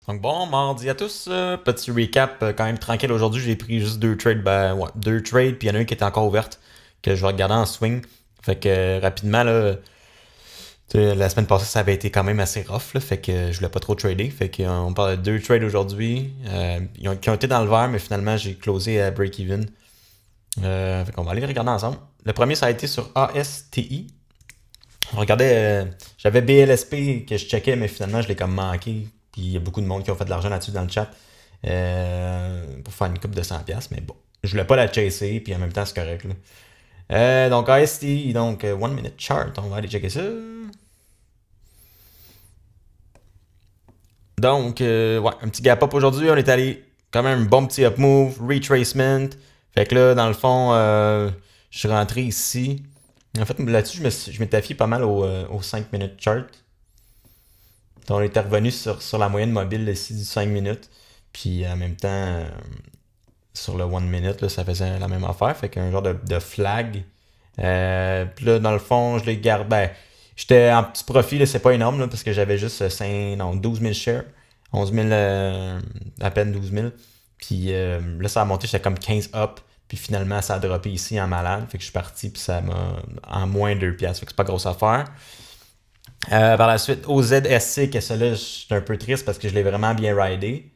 Donc bon, mardi à tous. Petit recap quand même tranquille aujourd'hui. J'ai pris juste deux trades. Ben ouais, deux trades, puis il y en a une qui était encore ouverte que je vais regarder en swing. Fait que rapidement, là, la semaine passée, ça avait été quand même assez rough, là, fait que je voulais pas trop trader. Fait qu'on parle de deux trades aujourd'hui. Qui ont été dans le vert, mais finalement j'ai closé à break-even. Fait qu'on va aller les regarder ensemble. Le premier, ça a été sur ASTI. On regardait, j'avais BLSP que je checkais, mais finalement je l'ai comme manqué. Puis il y a beaucoup de monde qui ont fait de l'argent là-dessus dans le chat pour faire une coupe de 100$. Mais bon, je voulais pas la chasser, puis en même temps c'est correct. Là. Donc ASTI, donc One Minute Chart, on va aller checker ça. Donc, ouais, un petit gap up aujourd'hui. On est allé quand même un bon petit up move, retracement. Fait que là, dans le fond, je suis rentré ici. En fait, là-dessus, je m'étais fié pas mal au 5 minutes chart. Donc, on était revenu sur la moyenne mobile ici du 5 minutes. Puis en même temps, sur le 1 minute, là, ça faisait la même affaire. Fait qu'un genre de flag. Puis là, dans le fond, je l'ai gardé. Ben, j'étais en petit profit, c'est pas énorme, là, parce que j'avais juste 12 000 shares. 11 000, à peine 12 000. Puis là, ça a monté, j'étais comme 15 up. Puis finalement, ça a droppé ici en malade. Fait que je suis parti, puis ça m'a en moins 2$. Fait que c'est pas grosse affaire. Par la suite, au ZSC, que celui-là, je suis un peu triste parce que je l'ai vraiment bien ridé.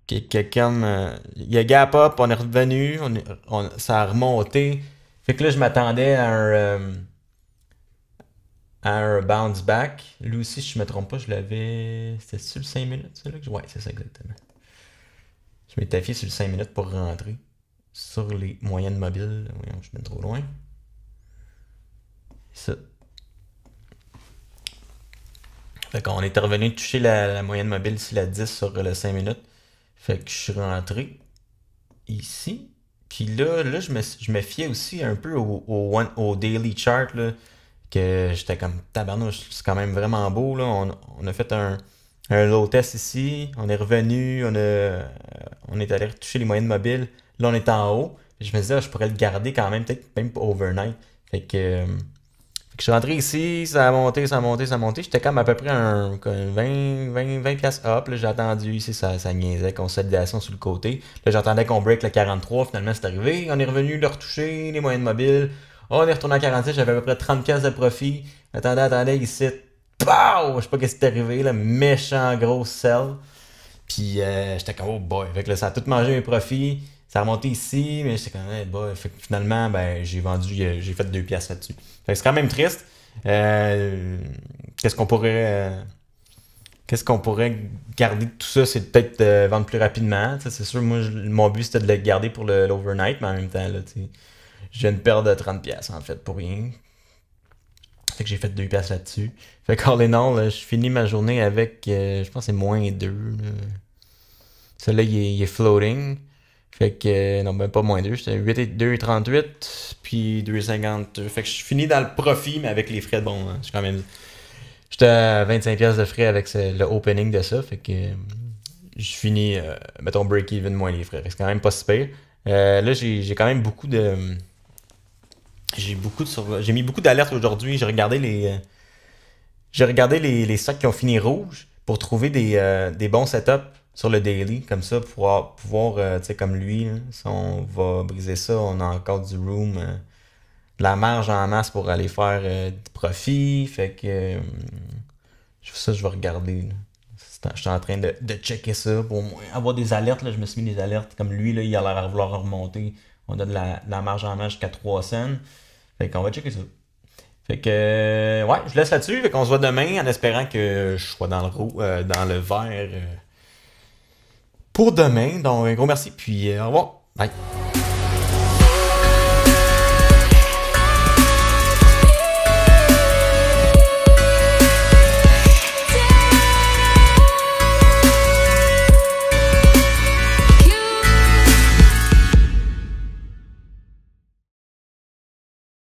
Quelqu'un, il y a gap up, on est revenu, ça a remonté. Fait que là, je m'attendais à un bounce back. Lui aussi, si je me trompe pas, je l'avais. C'était sur le 5 minutes, ça là que ouais, c'est ça exactement. Je m'étais fié sur le 5 minutes pour rentrer sur les moyennes mobiles. Voyons, je suis trop loin. Ça. Fait qu'on était revenu toucher la moyenne mobile ici, la 10 sur le 5 minutes. Fait que je suis rentré ici. Puis là je me fiais aussi un peu au daily chart, là, que j'étais comme tabarnouche, c'est quand même vraiment beau. Là. On a fait un low test ici, on est revenu, on est allé retoucher les moyennes mobiles. Là, on est en haut. Je me disais, je pourrais le garder quand même, peut-être même overnight. Fait que je suis rentré ici, ça a monté, ça a monté, ça a monté. J'étais comme à peu près un 20 piastres up. J'ai attendu ici, ça niaisait, consolidation sur le côté. Là, j'attendais qu'on break le 43. Finalement, c'est arrivé. On est revenu le retoucher, les moyennes mobiles. On est retourné à 46. J'avais à peu près 30 piastres de profit. Attendez, ici. Pow! Je sais pas qu'est-ce qui est arrivé, là. Méchant gros sell. Puis j'étais comme, oh boy. Fait que là, ça a tout mangé mes profits. Ça a remonté ici, mais j'étais comme, hey boy. Fait que finalement, ben, j'ai vendu, j'ai fait 2 piastres là-dessus. Fait que c'est quand même triste. Qu'est-ce qu'on pourrait garder de tout ça? C'est peut-être vendre plus rapidement. T'sais, c'est sûr, moi, mon but c'était de le garder pour l'overnight, mais en même temps, là, je viens de perdre 30 piastres en fait pour rien. Fait que j'ai fait 2 piastres là-dessus. Fait qu'en les non, je finis ma journée avec, je pense que c'est moins 2. Celui-là, il est floating. Fait que, non, ben pas moins 2. J'étais 2,38 puis 2,50. Fait que je finis dans le profit, mais avec les frais, bon, hein, quand même. J'étais à 25$ de frais avec le opening de ça. Fait que je finis, mettons, break-even moins les frais. C'est quand même pas si pire. Là, j'ai quand même beaucoup de. J'ai mis beaucoup d'alertes aujourd'hui. J'ai regardé les stocks qui ont fini rouge pour trouver des bons setups sur le daily. Comme ça, pour pouvoir tu sais, comme lui, là, si on va briser ça, on a encore du room, de la marge en masse pour aller faire du profit. Fait que ça, je vais regarder. Là. Je suis en train de checker ça pour avoir des alertes. Là. Je me suis mis des alertes comme lui, là, il a l'air à vouloir remonter. On a de la marge en masse jusqu'à 3 cents. Fait qu'on va checker ça. Fait que, ouais, je laisse là-dessus. Fait qu'on se voit demain en espérant que je sois dans le vert pour demain. Donc, un gros merci. Puis, au revoir. Bye.